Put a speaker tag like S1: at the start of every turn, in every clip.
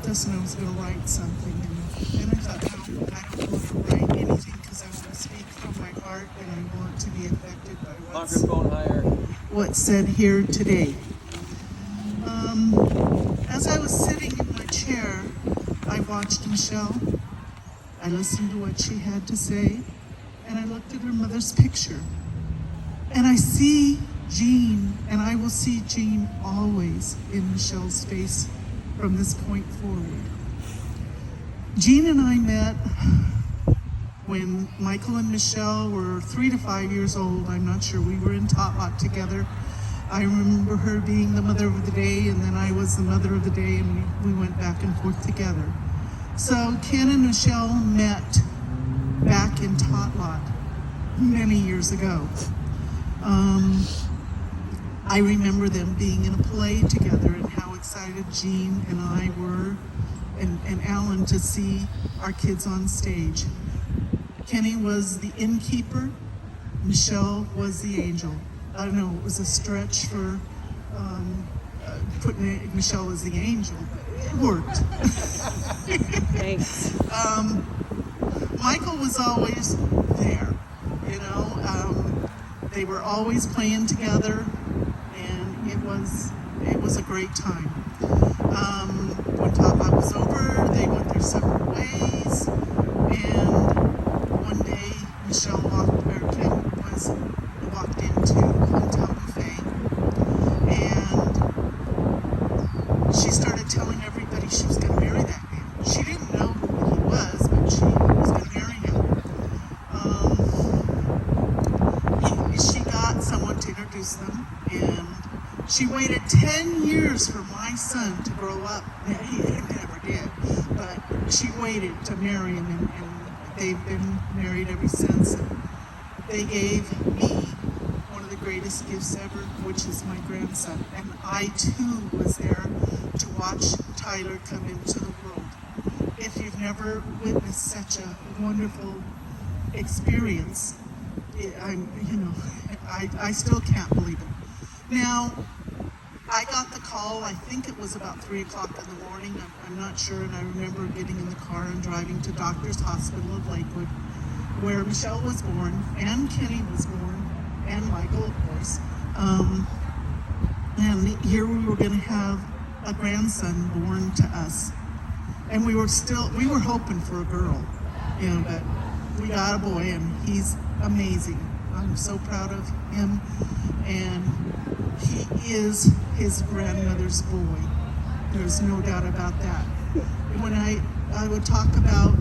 S1: this and I was going to write something. And I thought, no, I don't want to write anything because I want to speak from my heart and I want to be affected by
S2: Microphone higher.
S1: what's said here today. As I was sitting in my chair, I watched Michelle. I listened to what she had to say, and I looked at her mother's picture. And I see Jean, and I will see Jean always in Michelle's face from this point forward. Jean and I met when Michael and Michelle were 3 to 5 years old. I'm not sure. We were in Tot Lot together. I remember her being the mother of the day, and then I was the mother of the day, and we went back and forth together. So Ken and Michelle met back in Tot Lot many years ago. I remember them being in a play together and how excited Jean and I were, and Alan, to see our kids on stage. Kenny was the innkeeper, Michelle was the angel. I don't know, it was a stretch for putting Michelle as the angel, but it worked.
S3: Thanks.
S1: Michael was always there, you know. They were always playing together, and it was a great time. When Tot Lot was over, they went their separate ways, and one day Michelle walked into Hometown Buffet, and she started telling everybody she was going to marry that man. She didn't know who he was, but she was going to marry him. She got someone to introduce them, and she waited 10 years for my son to grow up. He never did, but she waited to marry him, and they've been married ever since. And they gave me one of the greatest gifts ever, which is my grandson. And I too was there to watch Tyler come into the world. If you've never witnessed such a wonderful experience, I still can't believe it. Now, I got the call, I think it was about 3 o'clock in the morning, I'm not sure, and I remember getting in the car and driving to Doctors Hospital of Lakewood, where Michelle was born, and Kenny was born, and Michael, of course. And here we were going to have a grandson born to us. And we were hoping for a girl, but we got a boy, and he's amazing. I'm so proud of him, and he is his grandmother's boy. There's no doubt about that. When I would talk about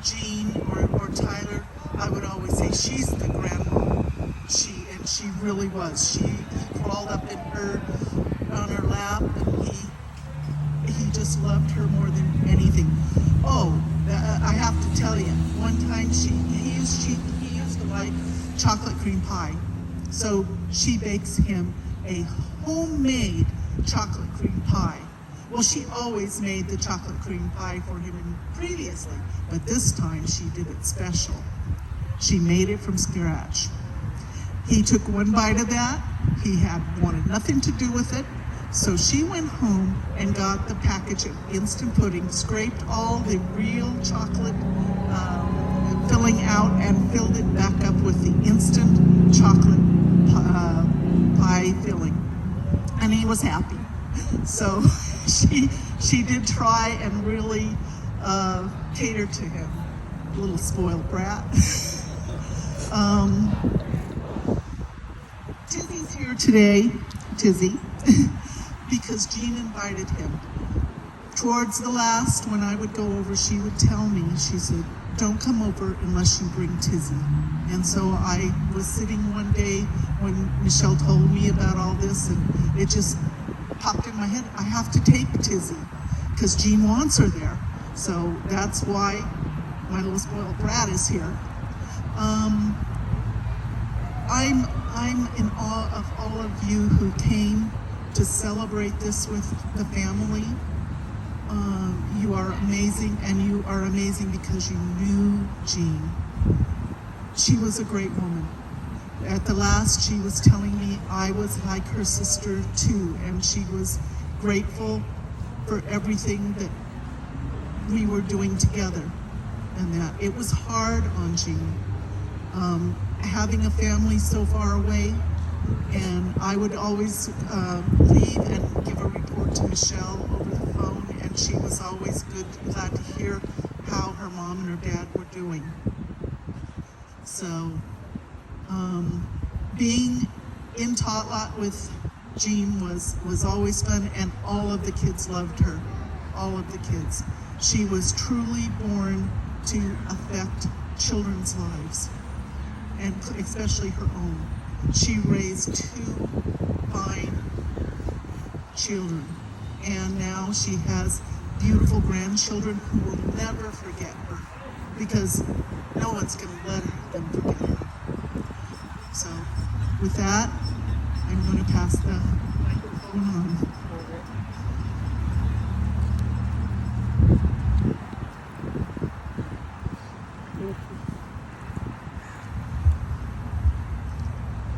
S1: Jean or Tyler, I would always say she's the grandma. She really was. He crawled up on her lap, and he just loved her more than anything. Oh, I have to tell you, one time he used to like chocolate cream pie. So she bakes him a homemade chocolate cream pie. Well, she always made the chocolate cream pie for him previously, but this time she did it special. She made it from scratch. He took one bite of that. He wanted nothing to do with it. So she went home and got the package of instant pudding, scraped all the real chocolate filling out, and filled it back up with the instant chocolate pie filling. And he was happy. So she did try and really cater to him. Little spoiled brat. Tizzy's here today, Tizzy, because Jean invited him. Towards the last, when I would go over, she would tell me, she said, "Don't come over unless you bring Tizzy." And so I was sitting one day when Michelle told me about all this, and it just popped in my head, I have to take Tizzy, because Jean wants her there. So that's why my little spoiled brat is here. I'm in awe of all of you who came to celebrate this with the family. You are amazing, and you are amazing because you knew Jean. She was a great woman. At the last, she was telling me I was like her sister too, and she was grateful for everything that we were doing together, and that it was hard on Jean. Having a family so far away, and I would always leave and give a report to Michelle over the phone, and she was always glad to hear how her mom and her dad were doing. So, being in Tot Lot with Jean was always fun, and all of the kids loved her. All of the kids. She was truly born to affect children's lives, and especially her own. She raised 2 fine children, and now she has beautiful grandchildren who will never forget her, because no one's going to let them forget her. So, with that, I'm going to pass the microphone on.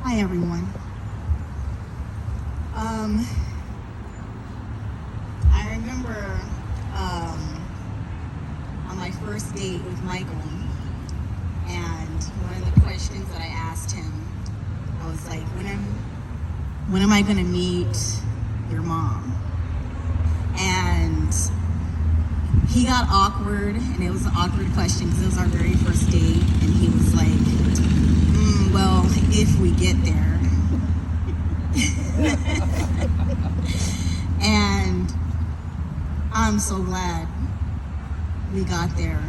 S2: Hi, everyone. I remember on my first date with Michael, and one of the questions that I asked him, I was like, when am I going to meet your mom? And he got awkward, and it was an awkward question because it was our very first date, and he was like, well, if we get there. And I'm so glad we got there.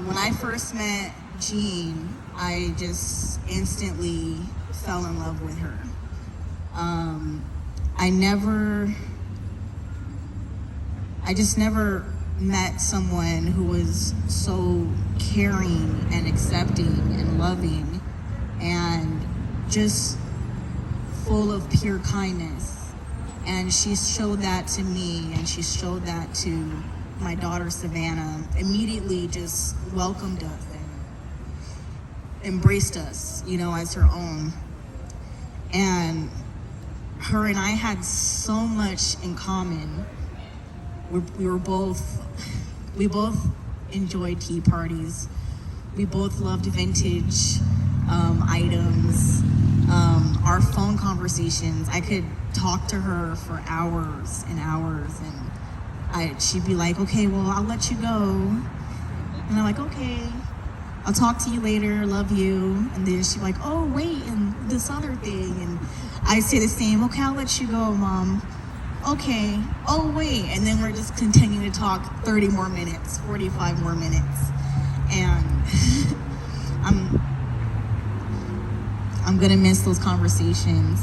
S2: When I first met Jean, I just instantly fell in love with her. I just never met someone who was so caring and accepting and loving and just full of pure kindness. And she showed that to me, and she showed that to my daughter Savannah. Immediately just welcomed us and embraced us, as her own. And her and I had so much in common. We both enjoyed tea parties. We both loved vintage items. Our phone conversations, I could talk to her for hours and hours, and she'd be like, okay, well, I'll let you go. And I'm like, okay, I'll talk to you later, love you. And then she'd be like, oh, wait, and this other thing. And I'd say the same, okay, I'll let you go, Mom. Okay, oh, wait. And then we're just continuing to talk 30 more minutes, 45 more minutes. And I'm gonna miss those conversations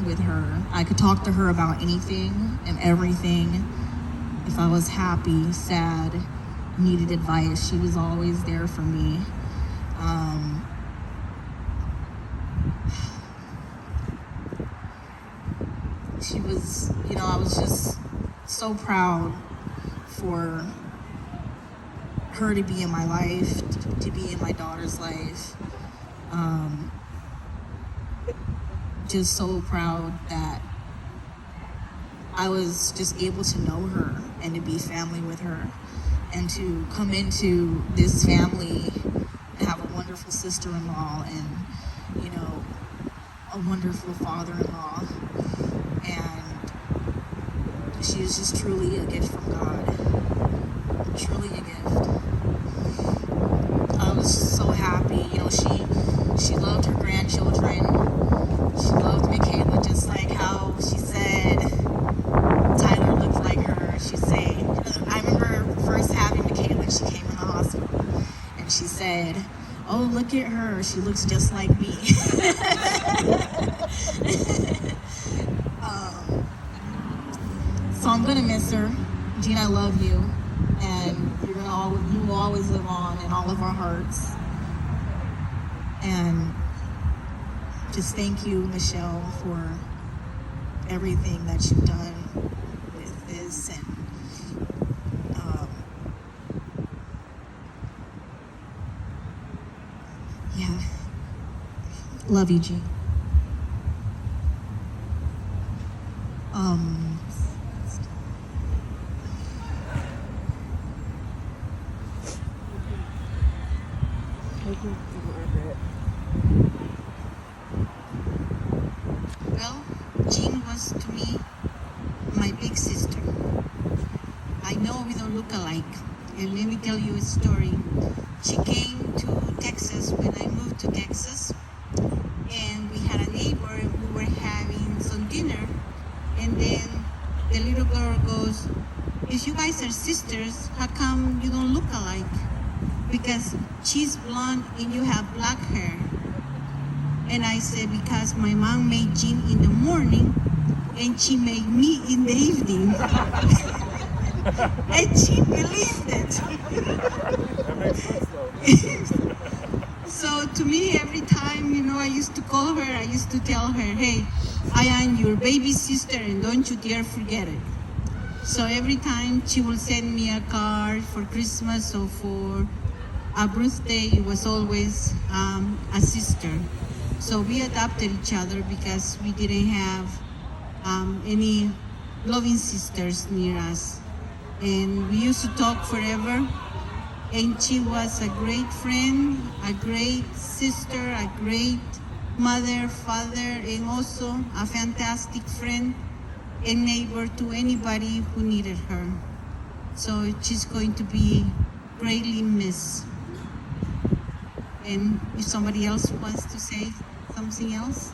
S2: with her. I could talk to her about anything and everything. If I was happy, sad, needed advice, she was always there for me. She was, I was just so proud for her to be in my life, to be in my daughter's life. Just so proud that I was just able to know her and to be family with her, and to come into this family and have a wonderful sister-in-law and, a wonderful father-in-law. And she is just truly a gift from God. Truly a gift. I was so happy. She loved her grandchildren. She loved Michaela just like how she said Tyler looked like her. She said, I remember first having Michaela, she came in the hospital, and she said, oh, look at her, she looks just like me. So I'm gonna miss her. Jean, I love you, and you will always live on in all of our hearts. And just thank you, Michelle, for everything that you've done with this. And yeah, love you, Jean. Well, Jean was to me my big sister. I know we don't look alike. And let me tell you a story. She came to Texas when I moved to Texas. And we had a neighbor and we were having some dinner. And then the little girl goes, if you guys are sisters, how come you don't look alike? Because she's blonde and you have black hair. And I said, because my mom made Jean in the morning and she made me in the evening. And she believed it.
S3: That makes sense though.
S2: So to me, every time, I used to call her, I used to tell her, hey, I am your baby sister and don't you dare forget it. So every time she will send me a card for Christmas or for a birthday, it was always a sister. So we adopted each other because we didn't have any loving sisters near us. And we used to talk forever. And she was a great friend, a great sister, a great mother, father, and also a fantastic friend and neighbor to anybody who needed her. So she's going to be greatly missed. And if somebody else wants to say something else?